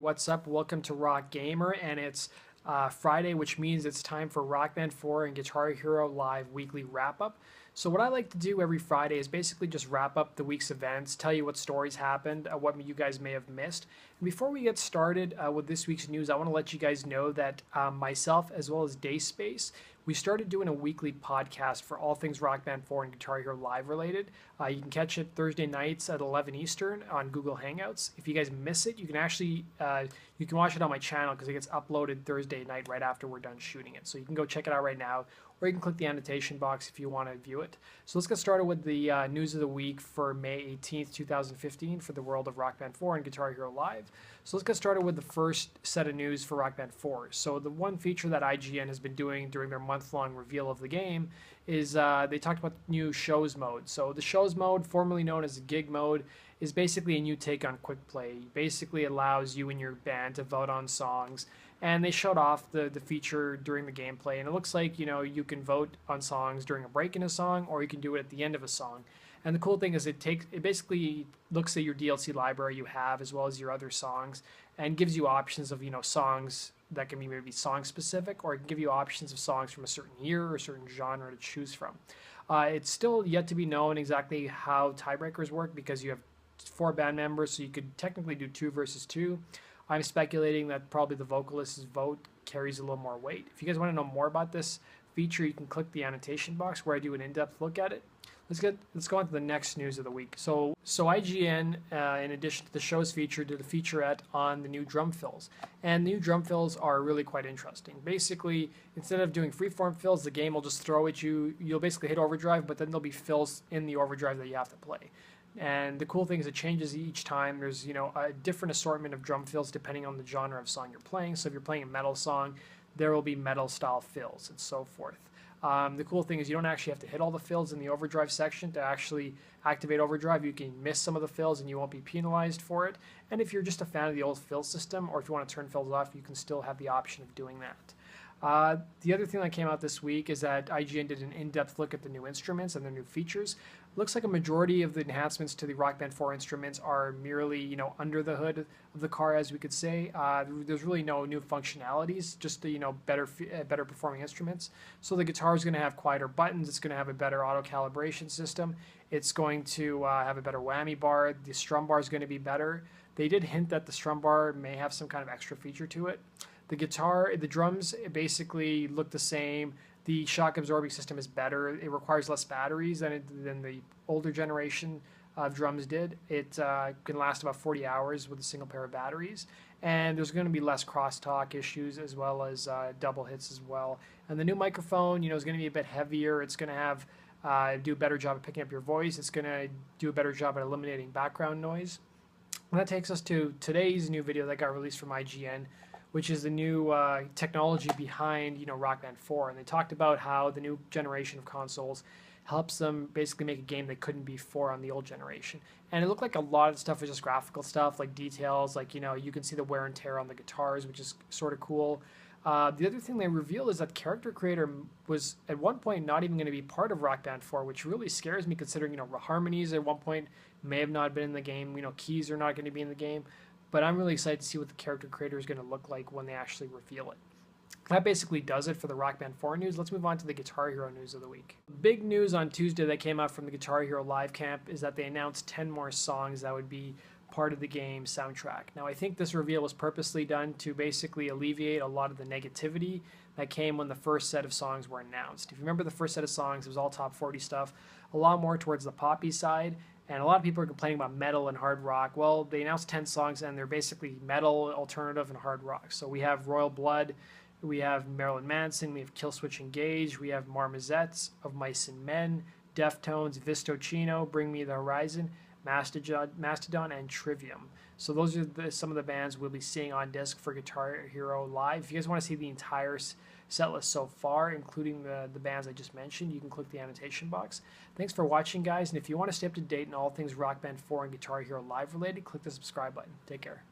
What's up? Welcome to Rock Gamer, and it's Friday, which means it's time for Rock Band 4 and Guitar Hero Live weekly wrap-up. So what I like to do every Friday is basically just wrap up the week's events, tell you what stories happened, what you guys may have missed. And before we get started with this week's news, I want to let you guys know that myself, as well as Dayspace, we started doing a weekly podcast for all things Rock Band 4 and Guitar Hero Live related. You can catch it Thursday nights at 11 Eastern on Google Hangouts. If you guys miss it, you can actually you can watch it on my channel because it gets uploaded Thursday night right after we're done shooting it. So you can go check it out right now, or you can click the annotation box if you want to view it. So let's get started with the news of the week for May 18th, 2015 for the world of Rock Band 4 and Guitar Hero Live. So let's get started with the first set of news for Rock Band 4. So the one feature that IGN has been doing during their month-long reveal of the game is they talked about new shows mode. So the shows mode, formerly known as the gig mode, is basically a new take on quick play. Basically allows you and your band to vote on songs, and they showed off the feature during the gameplay, and it looks like, you know, you can vote on songs during a break in a song, or you can do it at the end of a song. And the cool thing is it basically looks at your DLC library you have as well as your other songs, and gives you options of, you know, songs that can be maybe song specific, or it can give you options of songs from a certain year or a certain genre to choose from. It's still yet to be known exactly how tiebreakers work because you have 4 band members, so you could technically do 2 versus 2. I'm speculating that probably the vocalist's vote carries a little more weight. If you guys want to know more about this feature, you can click the annotation box where I do an in-depth look at it. Let's go on to the next news of the week. So IGN, in addition to the show's feature, did a featurette on the new drum fills. And the new drum fills are really quite interesting. Basically, instead of doing freeform fills, the game will just throw at you. You'll basically hit overdrive, but then there'll be fills in the overdrive that you have to play. And the cool thing is it changes each time. There's, you know, a different assortment of drum fills depending on the genre of song you're playing. So if you're playing a metal song, there will be metal style fills and so forth. The cool thing is you don't actually have to hit all the fills in the overdrive section to actually activate overdrive. You can miss some of the fills and you won't be penalized for it. And if you're just a fan of the old fill system, or if you want to turn fills off, you can still have the option of doing that. The other thing that came out this week is that IGN did an in-depth look at the new instruments and their new features. Looks like a majority of the enhancements to the Rock Band 4 instruments are merely, you know, under the hood of the car, as we could say. There's really no new functionalities, just the, you know, better performing instruments. So the guitar is going to have quieter buttons. It's going to have a better auto calibration system. It's going to have a better whammy bar. The strum bar is going to be better. They did hint that the strum bar may have some kind of extra feature to it. The drums basically look the same. The shock absorbing system is better. It requires less batteries than the older generation of drums did. It can last about 40 hours with a single pair of batteries. And there's going to be less crosstalk issues as well as double hits as well. And the new microphone, you know, is going to be a bit heavier. It's going to have do a better job of picking up your voice. It's going to do a better job at eliminating background noise. And that takes us to today's new video that got released from IGN, which is the new technology behind, you know, Rock Band 4. And they talked about how the new generation of consoles helps them basically make a game they couldn't before on the old generation. And it looked like a lot of the stuff was just graphical stuff, like details, like, you know, you can see the wear and tear on the guitars, which is sort of cool. The other thing they revealed is that character creator was at one point not even going to be part of Rock Band 4, which really scares me considering, you know, Harmonix at one point may have not been in the game. You know, keys are not going to be in the game. But I'm really excited to see what the character creator is going to look like when they actually reveal it. That basically does it for the Rock Band 4 news. Let's move on to the Guitar Hero news of the week. Big news on Tuesday that came out from the Guitar Hero Live Camp is that they announced 10 more songs that would be part of the game soundtrack. Now, I think this reveal was purposely done to basically alleviate a lot of the negativity that came when the first set of songs were announced. If you remember the first set of songs, it was all top 40 stuff, a lot more towards the poppy side. And a lot of people are complaining about metal and hard rock. Well, they announced 10 songs, and they're basically metal, alternative, and hard rock. So we have Royal Blood, we have Marilyn Manson, we have Killswitch Engage, we have Marmozets, Of Mice and Men, Deftones, Vistocino, Bring Me the Horizon, Mastodon, and Trivium. So those are some of the bands we'll be seeing on disc for Guitar Hero Live. If you guys want to see the entire set list so far, including the bands I just mentioned, you can click the annotation box. Thanks for watching, guys, and if you want to stay up to date on all things Rock Band 4 and Guitar Hero Live related, click the subscribe button. Take care.